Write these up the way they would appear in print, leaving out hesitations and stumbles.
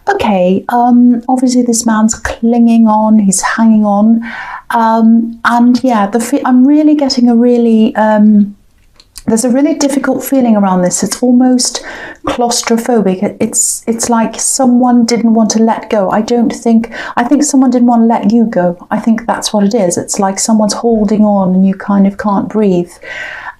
okay, obviously this man's clinging on, he's hanging on, and yeah, I'm really getting a really, there's a really difficult feeling around this. It's almost claustrophobic. It's like someone didn't want to let go. I think someone didn't want to let you go. I think that's what it is. It's like someone's holding on and you kind of can't breathe.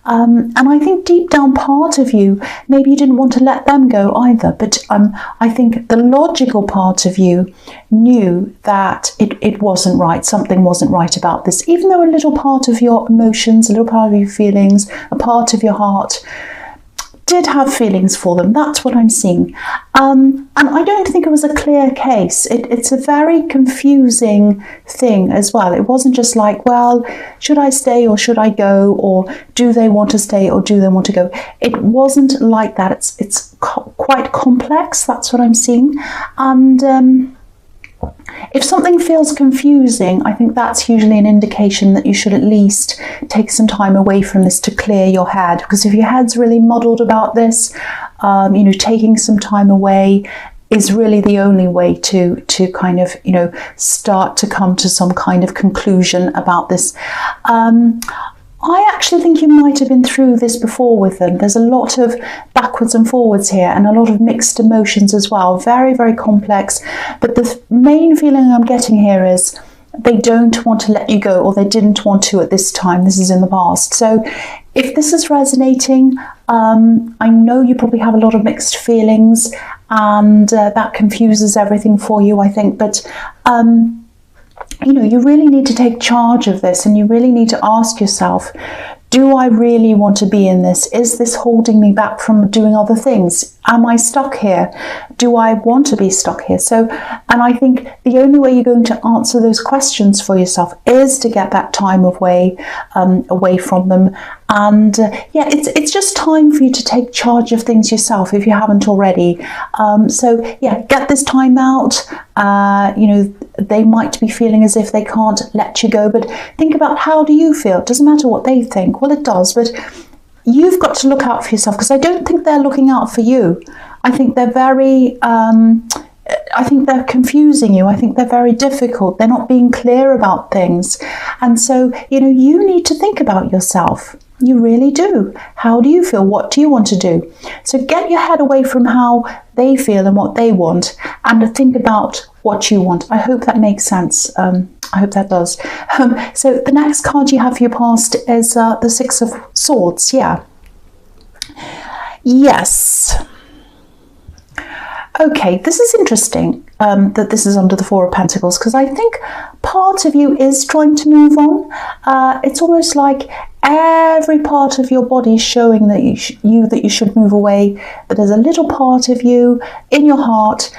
And I think deep down part of you, maybe you didn't want to let them go either, but I think the logical part of you knew that it wasn't right, something wasn't right about this, even though a little part of your emotions, a little part of your feelings, a part of your heart did have feelings for them. That's what I'm seeing. And I don't think it was a clear case. It's a very confusing thing as well. It wasn't just like, well, should I stay or should I go? Or do they want to stay or do they want to go? It wasn't like that. It's quite complex. That's what I'm seeing. And if something feels confusing, I think that's usually an indication that you should at least take some time away from this to clear your head. Because if your head's really muddled about this, taking some time away is really the only way to kind of, start to come to some kind of conclusion about this. I actually think you might have been through this before with them. There's a lot of backwards and forwards here and a lot of mixed emotions as well. Very, very complex. But the main feeling I'm getting here is they don't want to let you go, or they didn't want to at this time. This is in the past. So if this is resonating, I know you probably have a lot of mixed feelings, and that confuses everything for you, I think. But you really need to take charge of this, and you really need to ask yourself, do I really want to be in this? Is this holding me back from doing other things? Am I stuck here? Do I want to be stuck here? So, and I think the only way you're going to answer those questions for yourself is to get that time away from them. And it's just time for you to take charge of things yourself if you haven't already. Get this time out. They might be feeling as if they can't let you go, but think about, how do you feel? It doesn't matter what they think. Well, it does, but you've got to look out for yourself, because I don't think they're looking out for you. I think they're very, I think they're confusing you. I think they're very difficult. They're not being clear about things. And so, you need to think about yourself. You really do. How do you feel? What do you want to do? So get your head away from how they feel and what they want, and think about what you want. I hope that makes sense. I hope that does. So the next card you have for your past is the Six of Swords. Yeah. Yes. Okay, this is interesting that this is under the Four of Pentacles, because I think part of you is trying to move on. It's almost like every part of your body is showing that you should move away, but there's a little part of you in your heart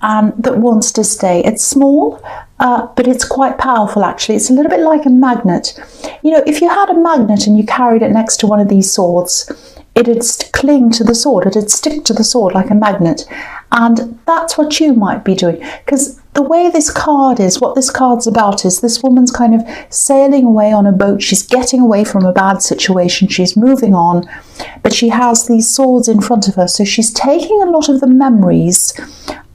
that wants to stay. It's small, but it's quite powerful actually. It's a little bit like a magnet. If you had a magnet and you carried it next to one of these swords, it'd cling to the sword, it'd stick to the sword like a magnet. And that's what you might be doing, because the way this card is, what this card's about is this woman's kind of sailing away on a boat. She's getting away from a bad situation. She's moving on, but she has these swords in front of her. So she's taking a lot of the memories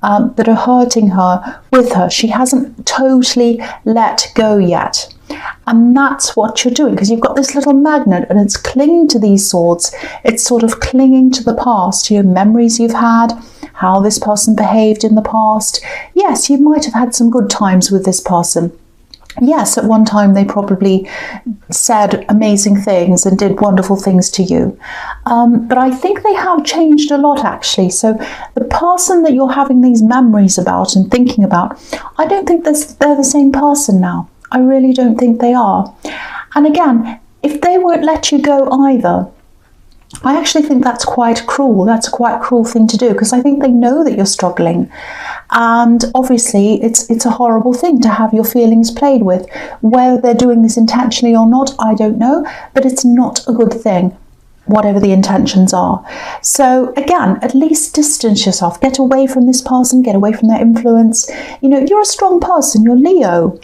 that are hurting her with her. She hasn't totally let go yet. And that's what you're doing, because you've got this little magnet and it's clinging to these swords. It's sort of clinging to the past, memories you've had, how this person behaved in the past. Yes, you might have had some good times with this person. Yes, at one time they probably said amazing things and did wonderful things to you. But I think they have changed a lot actually. So the person that you're having these memories about and thinking about, I don't think they're the same person now. I really don't think they are. And again, if they won't let you go either, I actually think that's quite cruel. That's a quite cruel thing to do, because I think they know that you're struggling. And obviously it's a horrible thing to have your feelings played with. Whether they're doing this intentionally or not, I don't know, but it's not a good thing, whatever the intentions are. So again, at least distance yourself, get away from this person, get away from their influence. You're a strong person, you're Leo.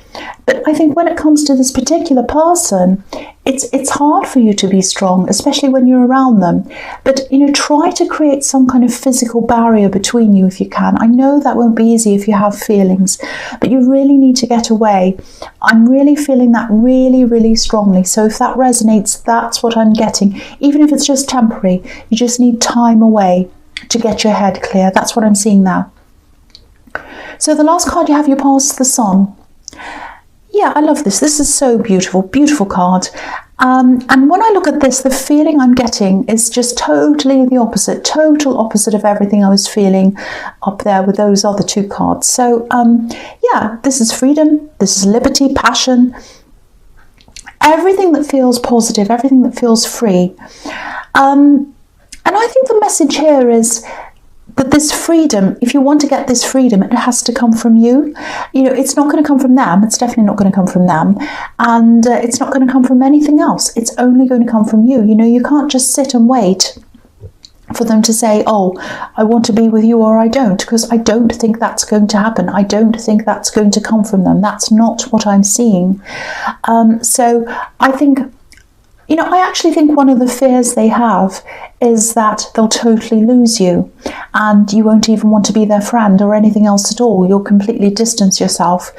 But I think when it comes to this particular person, it's hard for you to be strong, especially when you're around them. But, try to create some kind of physical barrier between you if you can. I know that won't be easy if you have feelings, but you really need to get away. I'm really feeling that really, really strongly. So if that resonates, that's what I'm getting. Even if it's just temporary, you just need time away to get your head clear. That's what I'm seeing now. So the last card you have, you pass the Sun. Yeah, I love this. This is so beautiful, beautiful card. And when I look at this, the feeling I'm getting is just totally the opposite, total opposite of everything I was feeling up there with those other two cards. So, yeah, this is freedom, this is liberty, passion, everything that feels positive, everything that feels free. And I think the message here is that this freedom, if you want to get this freedom, it has to come from you. It's not going to come from them. It's definitely not going to come from them. And it's not going to come from anything else. It's only going to come from you. You can't just sit and wait for them to say, oh, I want to be with you or I don't, because I don't think that's going to happen. I don't think that's going to come from them. That's not what I'm seeing. So I think, I actually think one of the fears they have is that they'll totally lose you and you won't even want to be their friend or anything else at all. You'll completely distance yourself.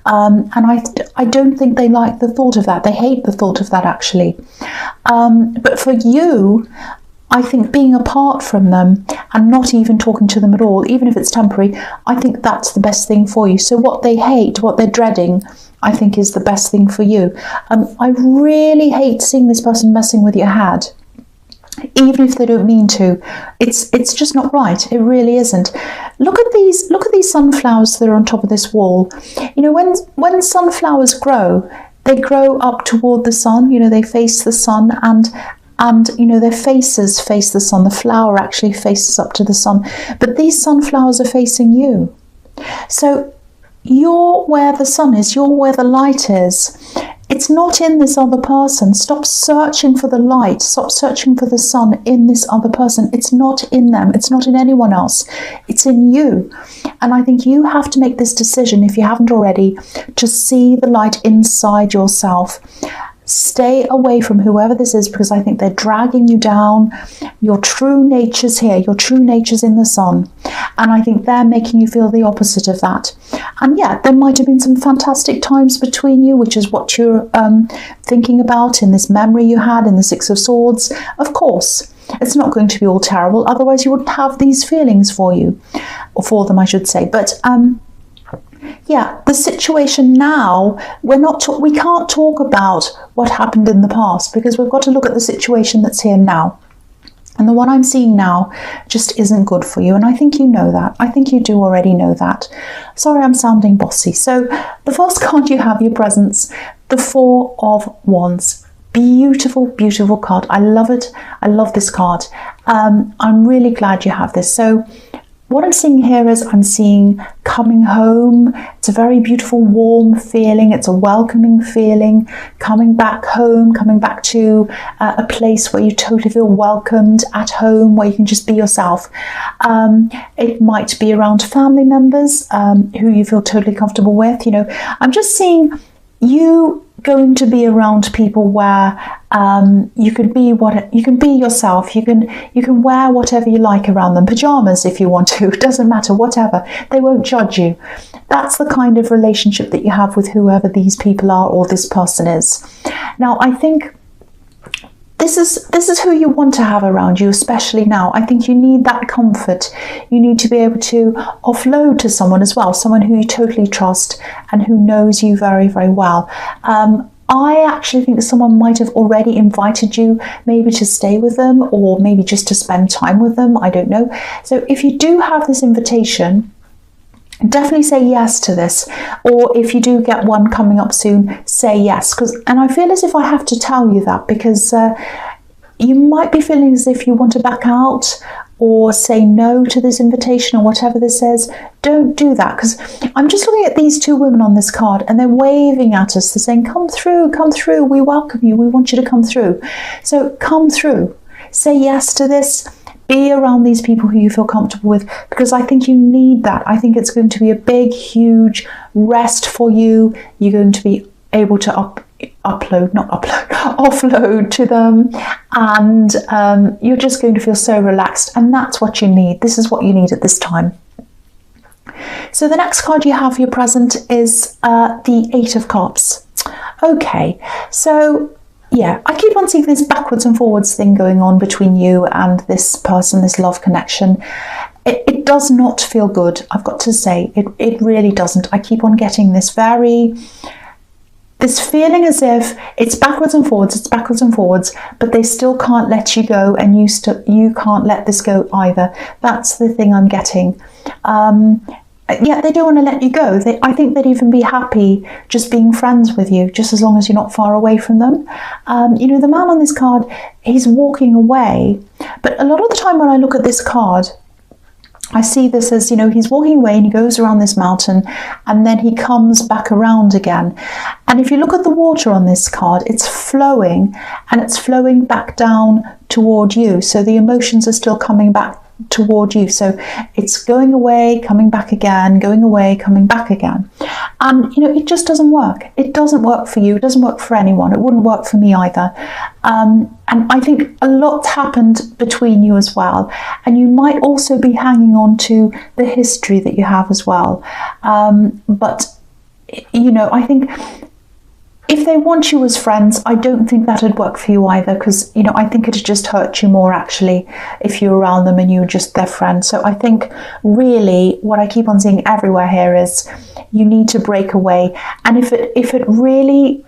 And I don't think they like the thought of that. They hate the thought of that, actually. But for you, I think being apart from them and not even talking to them at all, even if it's temporary, I think that's the best thing for you. So what they hate, what they're dreading, I think is the best thing for you. I really hate seeing this person messing with your head, even if they don't mean to. It's just not right. It really isn't. Look at these sunflowers that are on top of this wall. When sunflowers grow, they grow up toward the sun. They face the sun, and their faces face the sun. The flower actually faces up to the sun. But these sunflowers are facing you. So you're where the sun is. You're where the light is. It's not in this other person. Stop searching for the light. Stop searching for the sun in this other person. It's not in them. It's not in anyone else. It's in you. And I think you have to make this decision, if you haven't already, to see the light inside yourself. Stay away from whoever this is, because I think they're dragging you down. Your true nature's here. Your true nature's in the sun. And I think they're making you feel the opposite of that. And yeah, there might have been some fantastic times between you, which is what you're thinking about in this memory you had in the Six of Swords. Of course, it's not going to be all terrible. Otherwise, you wouldn't have these feelings for you, or for them, I should say. But yeah, the situation now, we can't talk about what happened in the past, because we've got to look at the situation that's here now. And the one I'm seeing now just isn't good for you. And I think you know that. I think you do already know that. Sorry, I'm sounding bossy. So the first card you have, your presence, the Four of Wands. Beautiful, beautiful card. I love it. I love this card. I'm really glad you have this. So what I'm seeing here is I'm seeing coming home. It's a very beautiful, warm feeling. It's a welcoming feeling. Coming back home, coming back to a place where you totally feel welcomed, at home, where you can just be yourself. It might be around family members who you feel totally comfortable with. I'm just seeing you going to be around people where you can be yourself. You can wear whatever you like around them, pajamas if you want to. It doesn't matter, whatever. They won't judge you. That's the kind of relationship that you have with whoever these people are or this person is. Now, I think this is who you want to have around you, especially now. I think you need that comfort. You need to be able to offload to someone as well, someone who you totally trust and who knows you very, very well. I actually think that someone might have already invited you maybe to stay with them, or maybe just to spend time with them. I don't know. So if you do have this invitation, definitely say yes to this. Or if you do get one coming up soon, say yes. And I feel as if I have to tell you that, because you might be feeling as if you want to back out or say no to this invitation or whatever this says. Don't do that, because I'm just looking at these two women on this card and they're waving at us. They're saying, come through, we welcome you, we want you to come through. So come through, say yes to this. Be around these people who you feel comfortable with, because I think you need that. I think it's going to be a big, huge rest for you. You're going to be able to offload to them, and you're just going to feel so relaxed, and that's what you need. This is what you need at this time. So the next card you have for your present is the Eight of Cups. Okay, so yeah, I keep on seeing this backwards and forwards thing going on between you and this person, this love connection. It does not feel good, I've got to say. It really doesn't. I keep on getting this feeling as if it's backwards and forwards, but they still can't let you go, and you can't let this go either. That's the thing I'm getting. Yeah, they don't want to let you go. I think they'd even be happy just being friends with you, just as long as you're not far away from them. You know, the man on this card, he's walking away. But a lot of the time when I look at this card, I see this as, you know, he's walking away and he goes around this mountain and then he comes back around again. And if you look at the water on this card, it's flowing and it's flowing back down toward you. So the emotions are still coming back toward you. So it's going away, coming back again, going away, coming back again. And, you know, it just doesn't work. It doesn't work for you. It doesn't work for anyone. It wouldn't work for me either. And I think a lot's happened between you as well. And you might also be hanging on to the history that you have as well. But, you know, I think if they want you as friends, I don't think that'd work for you either, because, you know, I think it'd just hurt you more actually if you're around them and you're just their friend. So I think really what I keep on seeing everywhere here is you need to break away. And if it really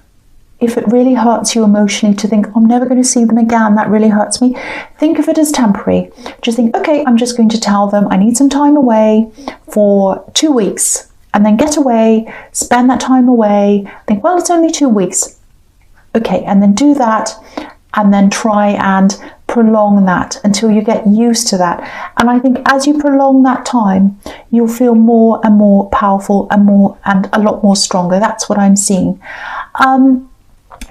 hurts you emotionally to think, I'm never going to see them again, that really hurts me, think of it as temporary. Just think, okay, I'm just going to tell them I need some time away for 2 weeks. And then get away, spend that time away, think, well, it's only 2 weeks. Okay, and then do that, and then try and prolong that until you get used to that. And I think as you prolong that time, you'll feel more and more powerful and a lot more stronger. That's what I'm seeing.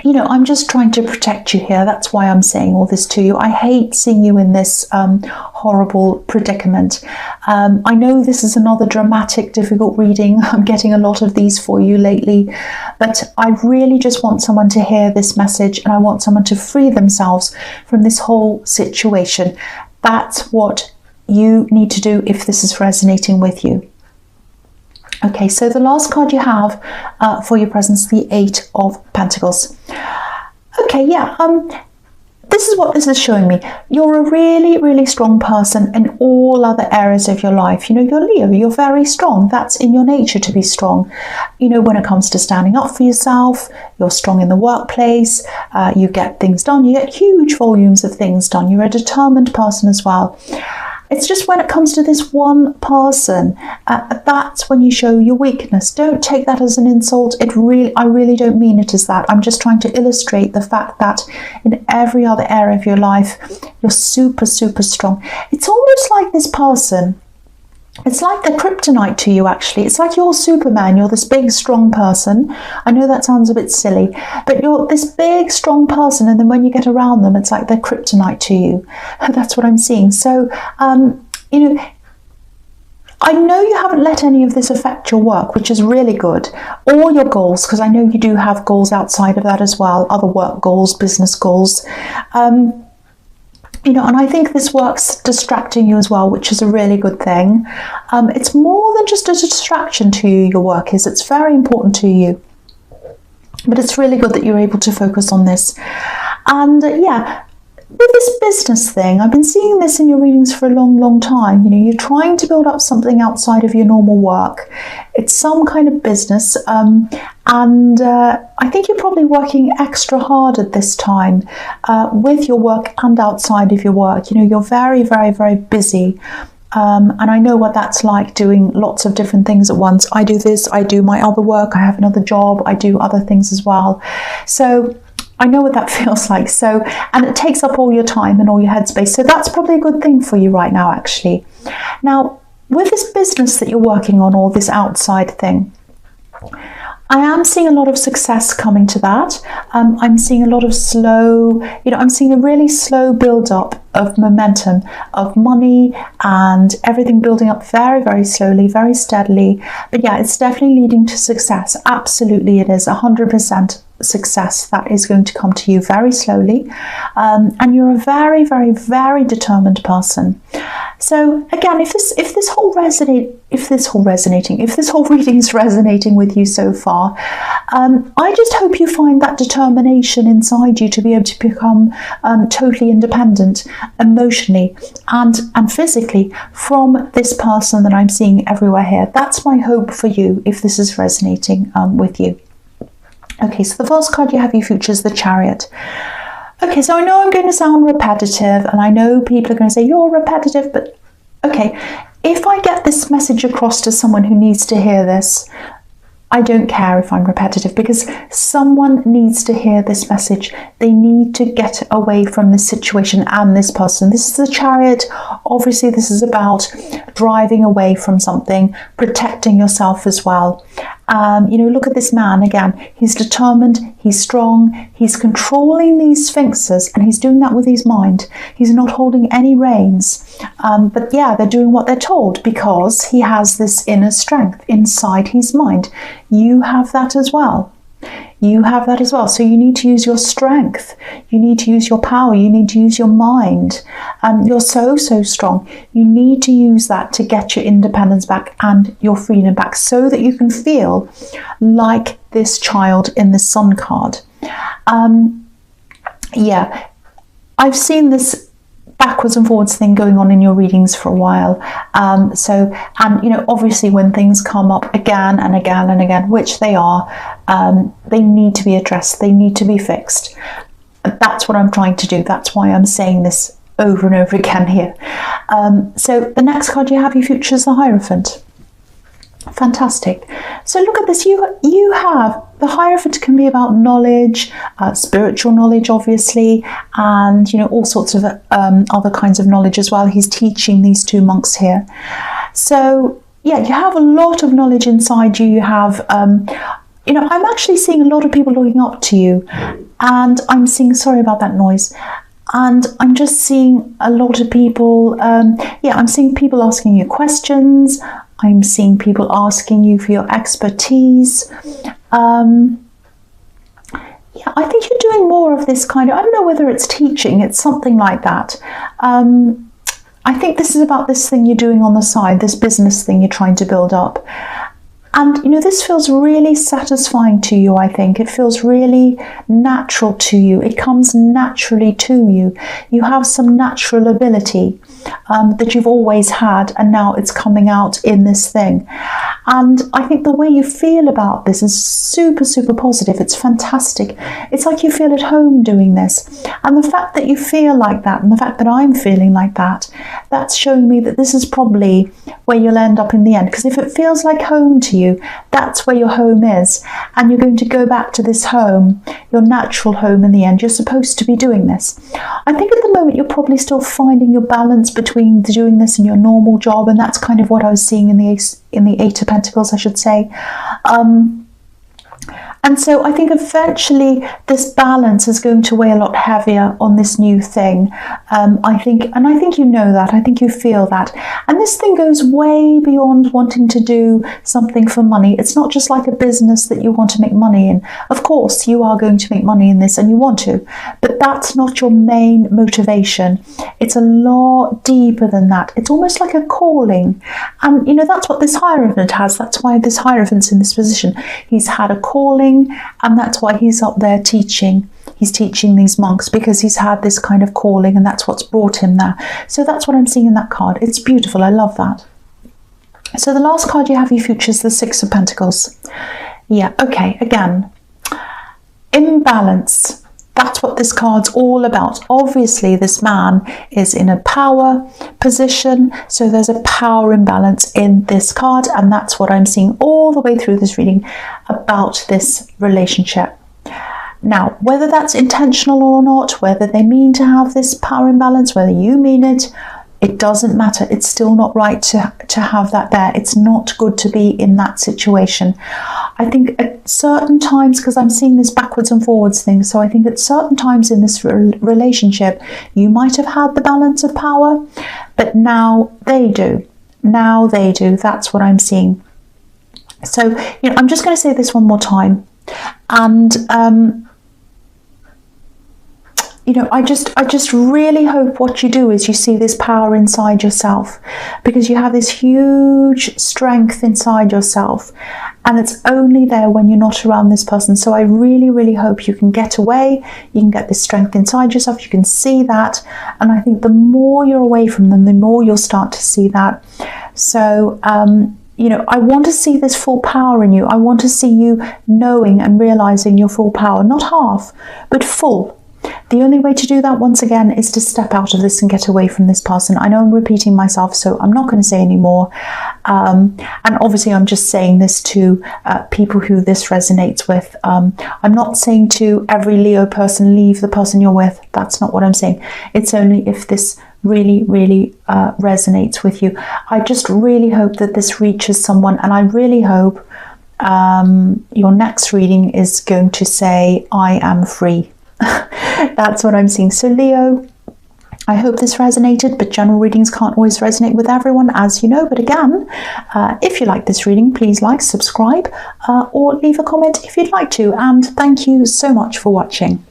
You know, I'm just trying to protect you here. That's why I'm saying all this to you. I hate seeing you in this horrible predicament. I know this is another dramatic, difficult reading. I'm getting a lot of these for you lately, but I really just want someone to hear this message, and I want someone to free themselves from this whole situation. That's what you need to do if this is resonating with you. Okay, so the last card you have for your presence, the Eight of Pentacles. Okay, yeah, this is what this is showing me. You're a really, really strong person in all other areas of your life. You know, you're Leo, you're very strong. That's in your nature to be strong. You know, when it comes to standing up for yourself, you're strong in the workplace, you get things done, you get huge volumes of things done. You're a determined person as well. It's just when it comes to this one person, that's when you show your weakness. Don't take that as an insult. I really don't mean it as that. I'm just trying to illustrate the fact that in every other area of your life, you're super, super strong. It's almost like this person, it's like the kryptonite to you, actually. It's like you're Superman. You're this big, strong person. I know that sounds a bit silly, but you're this big, strong person, and then when you get around them, it's like they're kryptonite to you. That's what I'm seeing. So, you know, I know you haven't let any of this affect your work, which is really good, or your goals, because I know you do have goals outside of that as well, other work goals, business goals. You know, and I think this work's distracting you as well, which is a really good thing. It's more than just a distraction to you, your work is. It's very important to you. But it's really good that you're able to focus on this. And yeah, with this business thing, I've been seeing this in your readings for a long, long time. You know, you're trying to build up something outside of your normal work. It's some kind of business. I think you're probably working extra hard at this time with your work and outside of your work. You know, you're very, very, very busy. And I know what that's like, doing lots of different things at once. I do this, I do my other work, I have another job, I do other things as well. So I know what that feels like. So, and it takes up all your time and all your headspace. So that's probably a good thing for you right now, actually. Now, with this business that you're working on, or this outside thing, I am seeing a lot of success coming to that. I'm seeing a lot of slow, you know, I'm seeing a really slow build up of momentum, of money, and everything building up very, very slowly, very steadily. But yeah, it's definitely leading to success. Absolutely it is, 100%. success that is going to come to you very slowly, and you're a very, very, very determined person. So again, if this whole reading is resonating with you so far, I just hope you find that determination inside you to be able to become totally independent emotionally and physically from this person that I'm seeing everywhere here. That's my hope for you if this is resonating with you. Okay, so the first card you have you features the Chariot. Okay, so I know I'm going to sound repetitive, and I know people are going to say, you're repetitive, but okay, if I get this message across to someone who needs to hear this, I don't care if I'm repetitive, because someone needs to hear this message. They need to get away from this situation and this person. This is the Chariot. Obviously, this is about driving away from something, protecting yourself as well. You know, look at this man again. He's determined, he's strong, he's controlling these sphinxes, and he's doing that with his mind. He's not holding any reins. But yeah, they're doing what they're told because he has this inner strength inside his mind. You have that as well. You have that as well. So you need to use your strength. You need to use your power. You need to use your mind. You're so strong. You need to use that to get your independence back and your freedom back so that you can feel like this child in the Sun card. Yeah, I've seen this backwards and forwards thing going on in your readings for a while. And you know, obviously when things come up again and again and again, which they are, they need to be addressed, they need to be fixed. That's what I'm trying to do. That's why I'm saying this over and over again here. So the next card you have you features the Hierophant. Fantastic. So look at this. You have the Hierophant can be about knowledge, spiritual knowledge, obviously, and you know, all sorts of other kinds of knowledge as well. He's teaching these two monks here. So yeah, you have a lot of knowledge inside you. You have, you know, I'm actually seeing a lot of people looking up to you, and I'm seeing, sorry about that noise. And I'm just seeing a lot of people, yeah, I'm seeing people asking you questions. I'm seeing people asking you for your expertise. Yeah, I think you're doing more of this kind of, I don't know whether it's teaching, it's something like that. I think this is about this thing you're doing on the side, this business thing you're trying to build up. And, you know, this feels really satisfying to you, I think. It feels really natural to you. It comes naturally to you. You have some natural ability that you've always had, and now it's coming out in this thing. And I think the way you feel about this is super positive. It's fantastic. It's like you feel at home doing this. And the fact that you feel like that, and the fact that I'm feeling like that, that's showing me that this is probably where you'll end up in the end. Because if it feels like home to you, that's where your home is, and you're going to go back to this home, your natural home in the end. You're supposed to be doing this. I think at the moment you're probably still finding your balance between doing this and your normal job, and that's kind of what I was seeing in the Eight of Pentacles, I should say. And so I think eventually this balance is going to weigh a lot heavier on this new thing. I think you know that. I think you feel that. And this thing goes way beyond wanting to do something for money. It's not just like a business that you want to make money in. Of course, you are going to make money in this and you want to, but that's not your main motivation. It's a lot deeper than that. It's almost like a calling. And you know, that's what this Hierophant has. That's why this Hierophant's in this position. He's had a calling, and that's why he's up there teaching. He's teaching these monks because he's had this kind of calling, and that's what's brought him there. So that's what I'm seeing in that card. It's beautiful. I love that. So the last card you have, you features the Six of Pentacles. Yeah, okay, again, imbalance. That's what this card's all about. Obviously, this man is in a power position, so there's a power imbalance in this card, and that's what I'm seeing all the way through this reading about this relationship. Now, whether that's intentional or not, whether they mean to have this power imbalance, whether you mean it, it doesn't matter. It's still not right to have that there. It's not good to be in that situation. I think at certain times, because I'm seeing this backwards and forwards thing, so I think at certain times in this relationship, you might have had the balance of power, but now they do. Now they do. That's what I'm seeing. So, you know, I'm just going to say this one more time. And you know, I just really hope what you do is you see this power inside yourself, because you have this huge strength inside yourself, and it's only there when you're not around this person. So I really, really hope you can get away, you can get this strength inside yourself, you can see that, and I think the more you're away from them, the more you'll start to see that. So you know, I want to see this full power in you. I want to see you knowing and realizing your full power, not half, but full. The only way to do that, once again, is to step out of this and get away from this person. I know I'm repeating myself, so I'm not going to say any more. And obviously, I'm just saying this to people who this resonates with. I'm not saying to every Leo person, leave the person you're with. That's not what I'm saying. It's only if this really, really resonates with you. I just really hope that this reaches someone, and I really hope your next reading is going to say, I am free. That's what I'm seeing. So Leo, I hope this resonated, but general readings can't always resonate with everyone, as you know. But again, if you like this reading, please like, subscribe, or leave a comment if you'd like to. And thank you so much for watching.